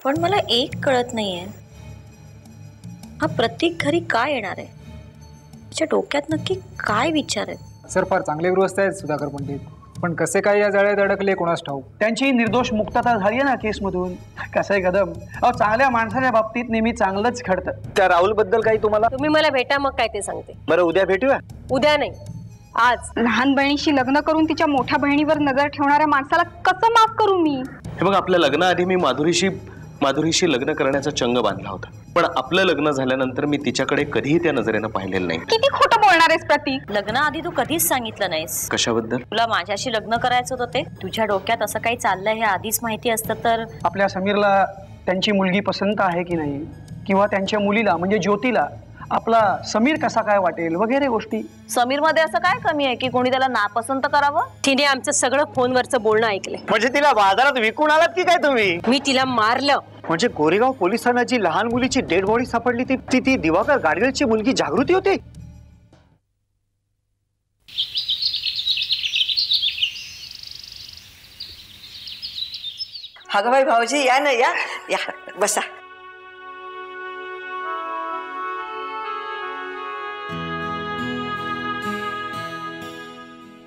पण मला एक कळत नाहीये, हा प्रतीक घरी काय येणार आहे? त्याच्या डोक्यात नक्की काय विचार आहेत? सर फार चांगले गृहस्थ आहेत सुधाकर पंडित, पण कसे काय या जाळ्यात अडकले कोणास ठाऊक. त्यांची निर्दोष मुक्तता झाली आहे ना केसमधून. कसं आहे कदम, चांगल्या माणसाच्या बाबतीत नेहमी चांगलंच घडतं. त्या राहुल बद्दल काही तुम्हाला? तुम्ही मला भेटा, मग काय ते सांगते. बरं उद्या भेटूया. उद्या नाही, आज. लहान बहिणीशी लग्न करून तिच्या मोठ्या बहिणीवर नजर ठेवणाऱ्या माणसाला कसं माफ करू मी? हे बघ, आपल्या लग्नाआधी मी माधुरीशी लग्न करण्याचा चंग बांधला होता, पण आपलं लग्न झाल्यानंतर मी तिच्याकडे कधीही त्या नजरेनं पाहिलेलं नाही. किती खोटं बोलणार आहेस प्रतीक? लग्नाआधी तू कधीच सांगितलं नाहीस. कशाबद्दल? तुला माझ्याशी लग्न करायचं होतं ते. तुझ्या डोक्यात असं काही चाललंय हे आधीच माहिती असतं तर. आपल्या समीरला त्यांची मुलगी पसंत आहे की नाही, किंवा त्यांच्या मुलीला म्हणजे ज्योतीला आपला समीर कसा काय वाटेल वगैरे गोष्टी. समीर मध्ये असं काय कमी आहे की कोणी त्याला नापसंत करावं? तिने आमचं सगळं फोनवरचं बोलणं ऐकलंय. म्हणजे तिला बाजारात विकून आलात की काय तुम्ही? मी तिला मारलं. म्हणजे गोरेगाव पोलिसांना जी लहान मुलीची डेड बॉडी सापडली ती दिवाकर गाडगेळची मुलगी जागृती होती. अगं बाई भाऊजी, या ना, या या, बसा.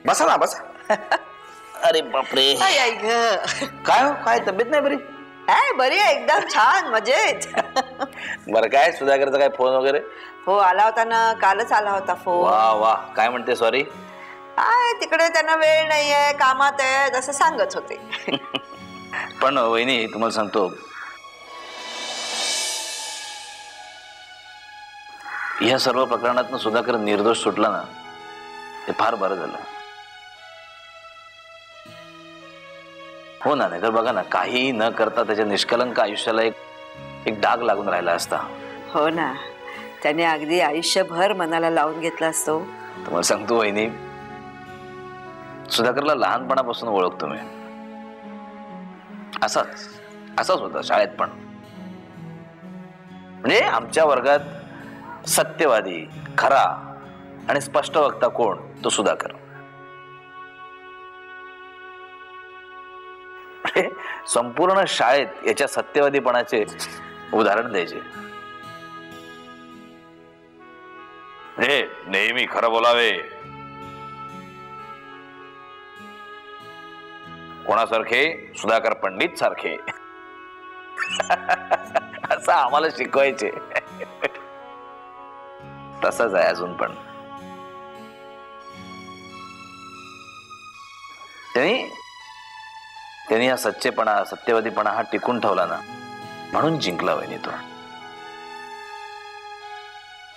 बसा ना, बसा. अरे बापरे, काय हो, काय तब्येत नाही बरी? बरी आहे, एकदम छान, मजेत. बरं, काय सुधाकरचा काय फोन वगैरे? हो, आला होता ना, कालच आला होता फोन. वा वा, काय म्हणते? सॉरी, तिकडे त्यांना वेळ नाहीये, कामात आहे, जसं सांगत होते. पण वहिनी, तुम्हाला सांगतो, या सर्व प्रकरणातून सुधाकर निर्दोष सुटला ना, ते फार बरं झालं. हो ना, नाही तर बघा ना, काही न करता त्याच्या निष्कलंक आयुष्याला एक डाग लागून राहिला असता. हो ना, त्याने अगदी आयुष्यभर मनाला लावून घेतला असतो. तुम्हाला सांगतो वहिनी, सुधाकरला लहानपणापासून ओळखतो मी. असाच होता शाळेत पण. म्हणजे आमच्या वर्गात सत्यवादी, खरा आणि स्पष्ट वक्ता कोण? तो सुधाकर. संपूर्ण शाळेत याच्या सत्यवादीपणाचे उदाहरण द्यायचे. हे नेहमी खरं बोलावे. कोणासारखे? सुधाकर पंडित सारखे. असं आम्हाला शिकवायचे. तसंच आहे अजून पण. त्यांनी हा सच्चेपणा, सत्यवादीपणा हा टिकून ठेवला ना, म्हणून जिंकला वहिनी तो.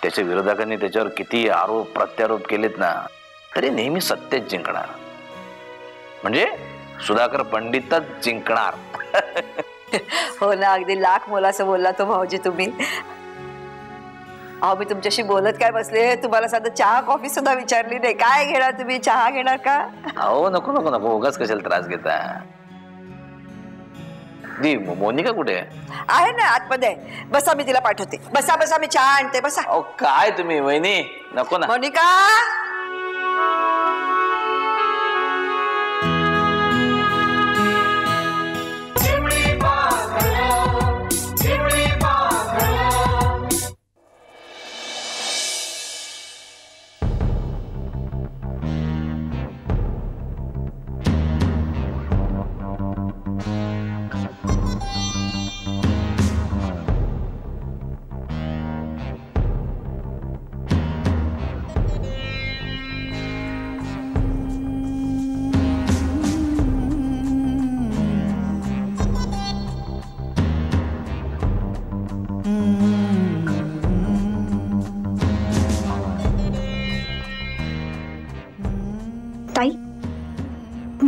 त्याच्या विरोधकांनी त्याच्यावर किती आरोप प्रत्यारोप केलेत ना, तरी नेहमी सत्यच जिंकणार. म्हणजे सुधाकर पंडितच जिंकणार. हो ना, अगदी लाख मोलाचं बोलला तो भाऊजी तुम्ही. अहो, मी तुमच्याशी बोलत काय बसले, तुम्हाला साधं चहा कॉफी सुद्धा विचारली नाही. काय घेणार तुम्ही? चहा घेणार का? अहो नको नको नको, उगाच कशाला त्रास घेता. दी मोनिका कुठे आहे? ना आतमध्ये. बसा, मी तिला पाठवते. बसा बसा, मी चहा आणते, बसा. अहो काय तुम्ही वहिनी, नको ना. मोनिका,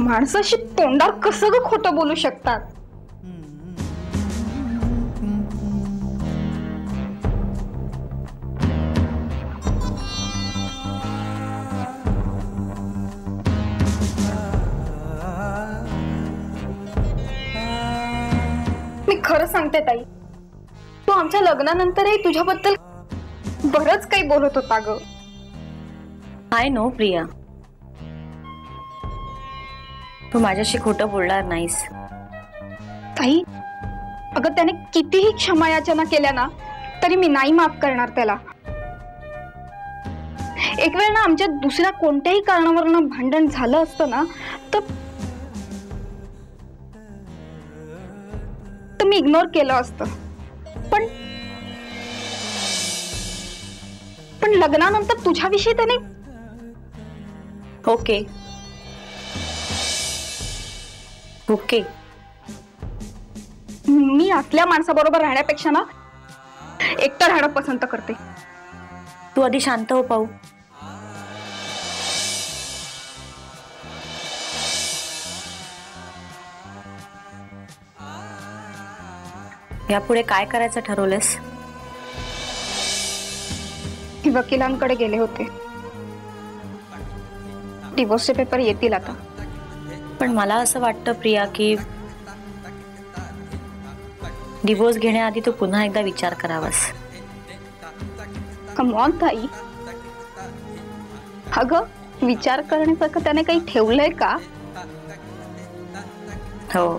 माणसाशी तोंडावर कसं ग खोटं बोलू शकतात? मी खरं सांगते ताई, तू आमच्या लग्नानंतरही तुझ्याबद्दल बरंच काही बोलत होता ग. आय नो प्रिया, तू माझ्याशी खोटं बोलणार नाहीस. ताई, अगं त्याने कितीही क्षमायाचना केल्या ना तरी मी नाही माफ करणार त्याला. एक वेळ ना आमच्या दुसऱ्या कोणत्याही कारणावरून भांडण झालं असतं ना तर मी इग्नोर केलं असतं. पण लग्नानंतर तुझ्याविषयी त्याने ओके ओके मी असल्या माणसाबरोबर राहण्यापेक्षा ना एकटं राहणं पसंत करते. तू आधी शांत हो पाहू. यापुढे काय करायचं ठरवलंस? वकिलांकडे गेले होते. डिवोर्सचे पेपर येतील आता. पण मला असं वाटतं प्रिया की डिवोर्स घेण्याआधी तू पुन्हा एकदा विचार करावास. कम ऑन ताई, अगं विचार करण्यासारखं त्याने काही ठेवलंय का? हो,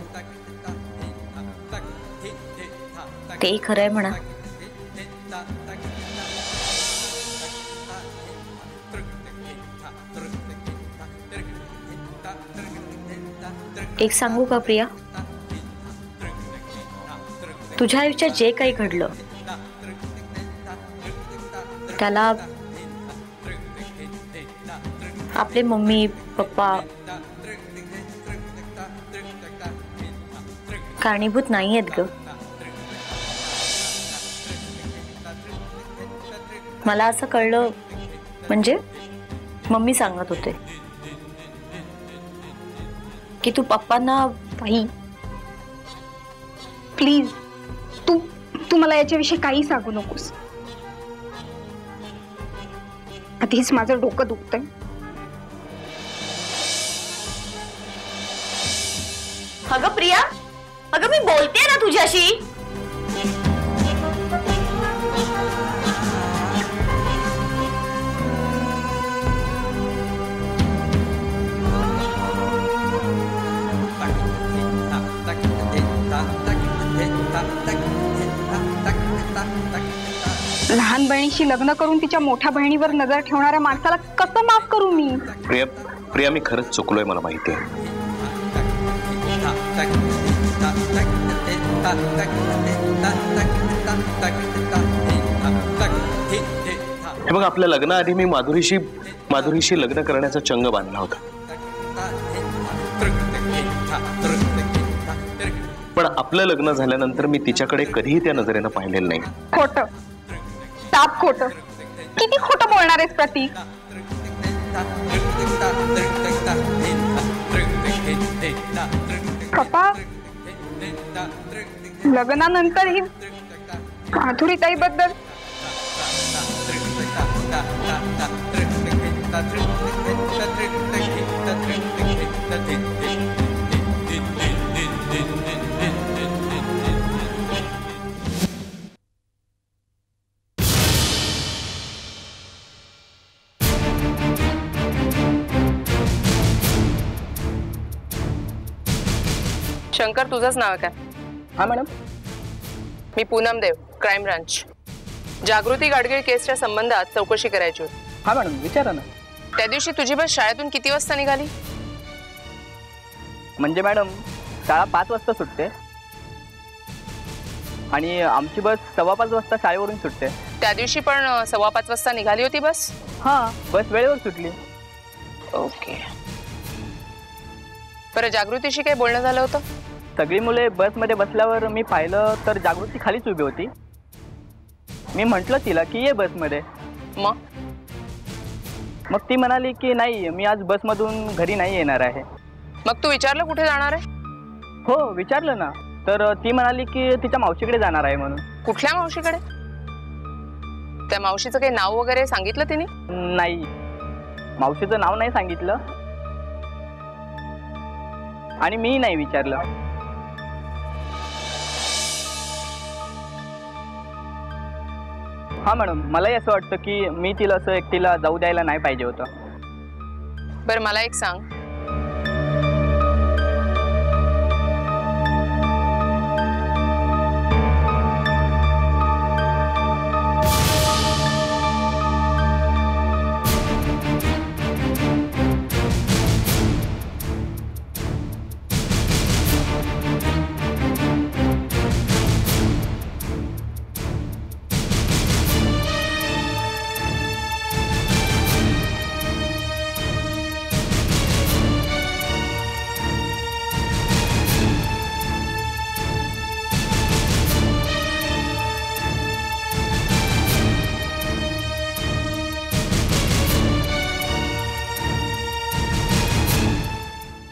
तेही खरंय म्हणा. एक सांगू का प्रिया, तुझ्या आयुष्यात जे काही घडलं त्याला आपले मम्मी पप्पा कारणीभूत नाही आहेत ग. मला असं कळलं म्हणजे मम्मी सांगत होते की तू पप्पांना. ताई प्लीज, तू मला याच्याविषयी काही सांगू नकोस. आधीच माझं डोकं दुखतंय. अगं प्रिया, अगं मी बोलते ना तुझ्याशी. लहान बहिणीशी लग्न करून तिच्या मोठ्या बहिणीवर नजर ठेवणाऱ्या माणसाला कसं माफ करू मी? प्रिया प्रिया मी खरंच चुकलोय, मला माहिती आहे. हे बघ, आपल्या लग्नाआधी मी माधुरीशी लग्न करण्याचा चंग बांधला होता. पण आपलं लग्न झाल्यानंतर मी तिच्याकडे कधीही त्या नजरेनं पाहिलेलं नाही. खोटं, साप खोटं. किती खोटं बोलणार आहेस प्रतीक? पप्पा, लग्नानंतरही माधुरीताईबद्दल शंकर, तुझंच नाव आहे काय? हा मॅडम. मी पूनम देव, क्राईम ब्रांच. जागृती गाडगीळ केसच्या संबंधात चौकशी करायची होती. हा मॅडम, विचारा ना. त्या दिवशी तुझी बस शाळेतून किती वाजता निघाली? म्हणजे मॅडम, शाळा 5 वाजता सुटते आणि आमची बस 5:15 वाजता शाळेवरून सुटते. त्या दिवशी पण 5:15 वाजता निघाली होती बस? हां, बस वेळेवर सुटली. ओके. बरं, जागृतीशी काही बोलणं झालं होतं? सगळी मुले बसमध्ये बसल्यावर मी पाहिलं तर जागृती खालीच उभी होती. मी म्हटलं तिला की ये बसमध्ये. मग ती म्हणाली की नाही, मी आज बसमधून घरी नाही येणार आहे. मग तू विचारलं कुठे जाणार आहे? हो विचारलं ना, तर ती म्हणाली की तिच्या मावशीकडे जाणार आहे म्हणून. कुठल्या मावशीकडे? त्या मावशीचं काही नाव वगैरे सांगितलं तिने? नाही, मावशीचं नाव नाही सांगितलं आणि मी नाही विचारलं. हा मॅडम, मलाही असं वाटतं की मी तिला असं एकटीला जाऊ द्यायला नाही पाहिजे होतं. बरं मला एक सांग,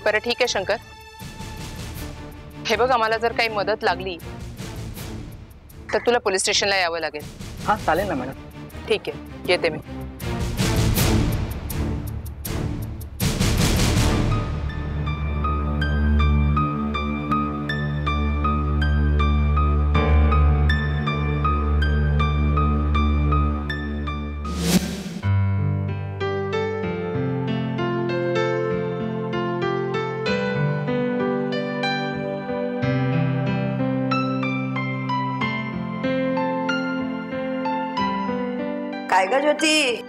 बरं ठीक आहे शंकर, हे बघ आम्हाला जर काही मदत लागली तर तुला पोलीस स्टेशनला यावं लागेल. हां चालेल ना मॅडम. ठीक आहे, येते मी. काय ग ज्योती,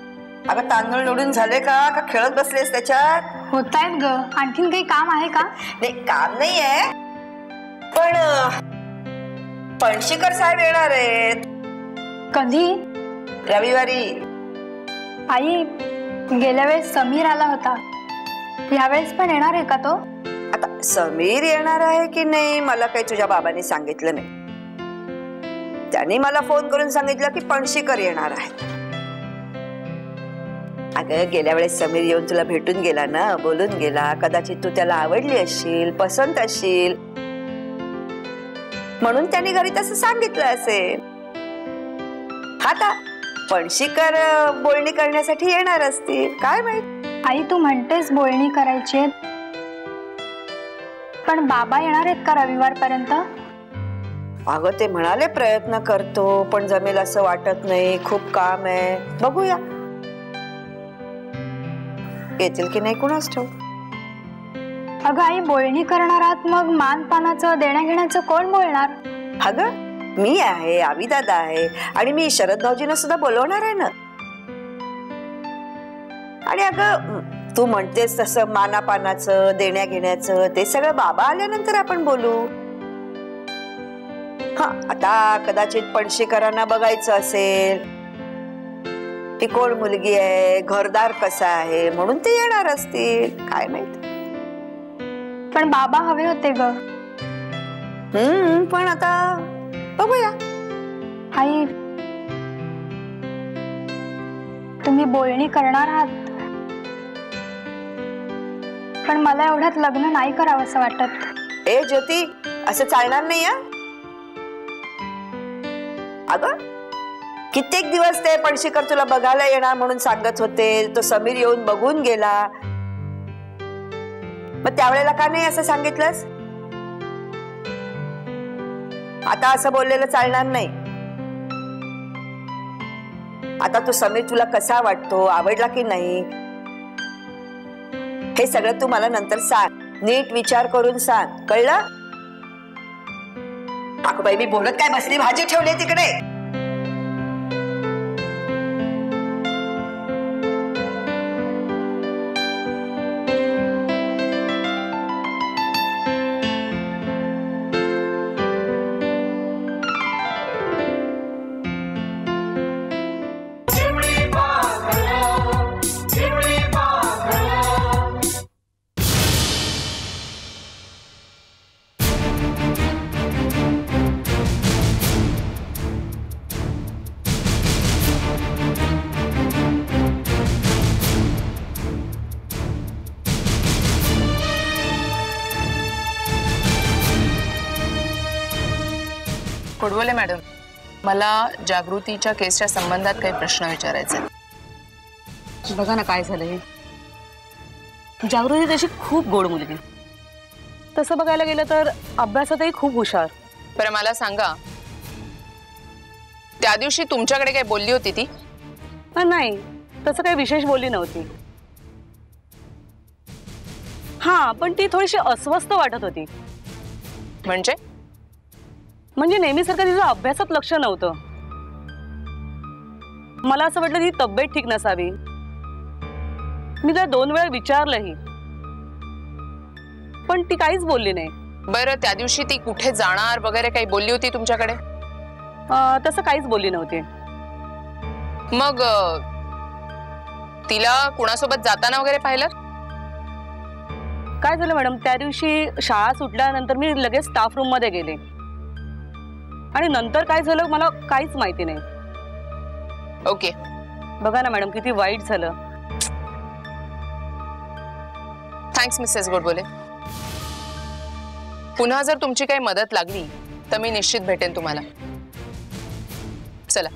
अगं तांदूळ निवडून झाले का खेळत बसलेस त्याच्यात? होत आहेत ग. आणखीन काही काम आहे का? नाही काम नाही आहे, पण पणशीकर साहेब येणार आहेत. कधी? रविवारी. आई, गेल्या वेळेस समीर आला होता, यावेळेस पण येणार आहे का तो? आता समीर येणार आहे की नाही मला काही तुझ्या बाबांनी सांगितलं नाही. त्यांनी मला फोन करून सांगितलं की पणशीकर येणार आहेत. अगं गेल्या वेळेस समीर येऊन तुला भेटून गेला ना, बोलून गेला. कदाचित तू त्याला आवडली असशील, पसंत असशील, म्हणून त्यांनी घरी तसं सांगितलं असेल. आता पणशीकर बोलणी करण्यासाठी येणार असतील, काय माहित. आई तू म्हणतेस बोलणी करायची, पण बाबा येणार आहेत का रविवारपर्यंत? अगं ते म्हणाले प्रयत्न करतो, पण जमेल असं वाटत नाही, खूप काम आहे. बघूया येतील की नाही कुणास ठाऊक. अगं आई, बोलणी करणार आहात, मग मानपानाचं देण्या घेण्याचं कोण बोलणार? अगं मी आहे, आविदादा आहे, आणि मी शरद भाऊजींना सुद्धा बोलवणार आहे ना. आणि अगं तू म्हणतेस तसं मानापानाचं देण्या घेण्याचं ते सगळं बाबा आल्यानंतर आपण बोलू. हा आता कदाचित पणशीकरांना बघायचं असेल ती कोण मुलगी आहे, घरदार कसा आहे, म्हणून ते येणार असतील, काय माहित. पण बाबा हवे होते ग. पण आता बघूया. आई तुम्ही बोलणी करणार आहात, पण मला एवढ्यात लग्न नाही करावं असं वाटत. ए ज्योती, असं चालणार नाही. अगं कित्येक दिवस ते पणशीकर तुला बघायला येणार म्हणून सांगत होते, तो समीर येऊन बघून गेला, मग त्यावेळेला का नाही असं सांगितलंस? आता असं बोललेलं चालणार नाही. आता तो समीर तुला कसा वाटतो, आवडला की नाही, हे सगळं तू मला नंतर सांग. नीट विचार करून सांग, कळलं? अगं बाई, मी बोलत काय बसली, भाजी ठेवली तिकडे. गोडबोले मॅडम, मला जागृतीच्या केसच्या संबंधात काही प्रश्न विचारायचे आहेत. बघा ना काय झालंय. जागृती तशी खूप गोड मुलगी, तसं बघायला गेलं तर अभ्यासातही खूप हुशार. बरं मला सांगा, त्या दिवशी तुमच्याकडे काही बोलली होती ती? नाही, तसं काही विशेष बोलली नव्हती. हा, पण ती थोडीशी अस्वस्थ वाटत होती. म्हणजे नेहमीसारखं तिचं अभ्यासात लक्ष नव्हतं. मला असं वाटलं ती तब्येत ठीक नसावी. मी तिला 2 वेळा विचारलंही, पण ती काहीच बोलली नाही. बरं, त्या दिवशी ती कुठे जाणार वगैरे काही बोलली होती तुमच्याकडे? तसं काहीच बोलली नव्हती. मग तिला कुणासोबत जाताना वगैरे पाहिलं? काय झालं मॅडम, त्या दिवशी शाळा सुटल्यानंतर मी लगेच स्टाफ रूम मध्ये गेले आणि नंतर काय झालं मला काहीच माहिती नाही. ओके. बघा ना मॅडम, किती वाईट झालं. Thanks Mrs Godbole. पुन्हा जर तुमची काही मदत लागली तर मी निश्चित भेटेन तुम्हाला. चला.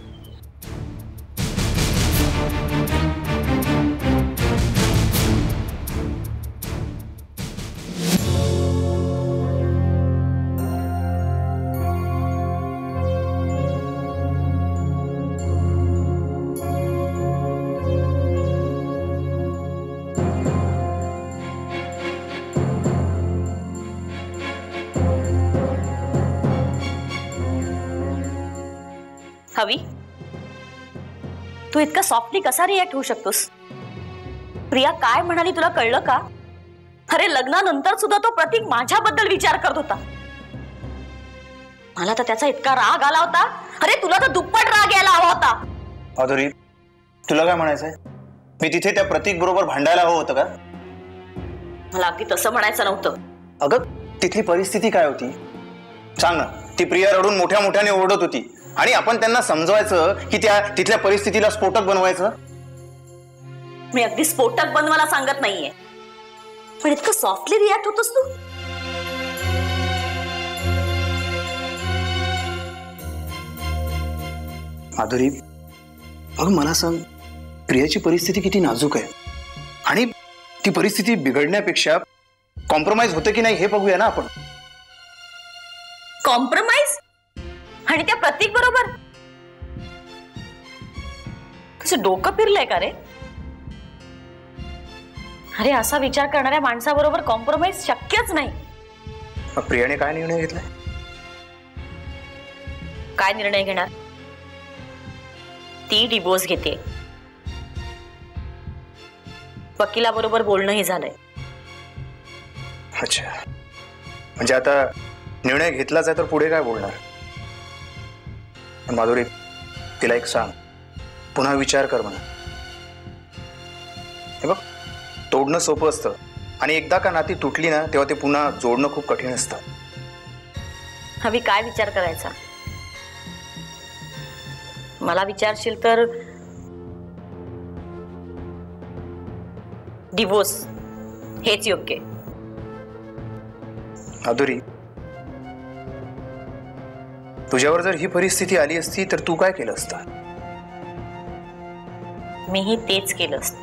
हवी, तू इतका सॉफ्टली कसा रिॲक्ट होऊ शकतोस? प्रिया काय म्हणाली तुला कळलं का? अरे लग्नानंतर सुद्धा तो प्रतीक माझ्याबद्दल विचार करत होता. मला तर त्याचा इतका राग आला होता. अरे तुला तर दुप्पट राग यायला हवा होता. माधुरी, तुला काय म्हणायचंय? मी तिथे त्या प्रतीक बरोबर भांडायला हवं होतं का? मला अगदी तसं म्हणायचं नव्हतं. अगं, तिथली परिस्थिती काय होती सांग ना. ती प्रिया रडून मोठ्या मोठ्याने ओरडत होती आणि आपण त्यांना समजवायचं की त्या तिथल्या परिस्थितीला स्फोटक बनवायचं. मी अगदी स्फोटक बनवायला सांगत नाहीये, पण इतकं सॉफ्टली रिॲक्ट होतोस तू. माधुरी, अगं मला सांग, प्रियाची परिस्थिती किती नाजूक आहे आणि ती परिस्थिती बिघडण्यापेक्षा कॉम्प्रोमाइज होतं की नाही हे बघूया ना आपण. कॉम्प्रोमाइज? आणि त्या प्रतीक बरोबर? तुझं डोकं फिरलंय का रे? अरे असा विचार करणाऱ्या माणसाबरोबर कॉम्प्रोमाइज शक्यच नाही. प्रियाने काय निर्णय घेतलाय? काय निर्णय घेणार? ती डिवोर्स घेते. वकिलाबरोबर बोलणंही झालंय. अच्छा, म्हणजे आता निर्णय घेतलाच आहे तर पुढे काय बोलणार? पण माधुरी, तिला एक सांग, पुन्हा विचार कर म्हणा. हे बघ, तोडणं सोपं असतं आणि एकदा का नाती तुटली ना तेव्हा ते पुन्हा जोडणं खूप कठीण असतं. हवी काय विचार करायचा? मला विचारशील तर डिवोर्स हेच योग्य. माधुरी, तुझ्यावर जर ही परिस्थिती आली असती तर तू काय केलं असतं? मीही तेच केलं असतं.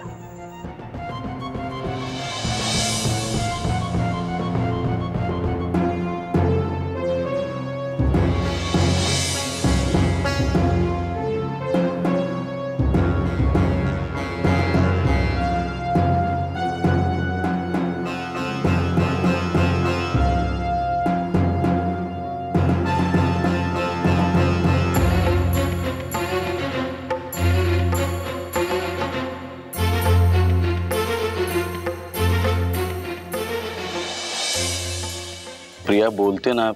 प्रिया बोलते ना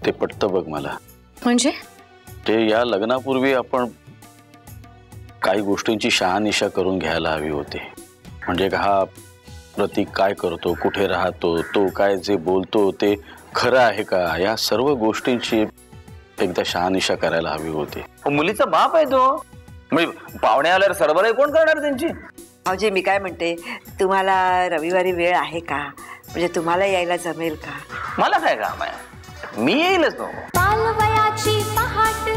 ते पटतं बघ मला. म्हणजे ते या लग्नापूर्वी आपण काही गोष्टींची शहानिशा करून घ्यायला हवी होती. म्हणजे हा प्रतीक काय करतो, कुठे राहतो, तो काय जे बोलतो ते खरं आहे का, या सर्व गोष्टींची एकदा शहानिशा करायला हवी होती. मुलीचा बाप आहे तो, म्हणजे पाहुणे आल्यावर सरबराई कोण करणार त्यांची? भाऊजी, मी काय म्हणते, तुम्हाला रविवारी वेळ आहे का? म्हणजे तुम्हाला यायला जमेल का? मला काय काम आहे, मी येईलच. सकाळची पहाट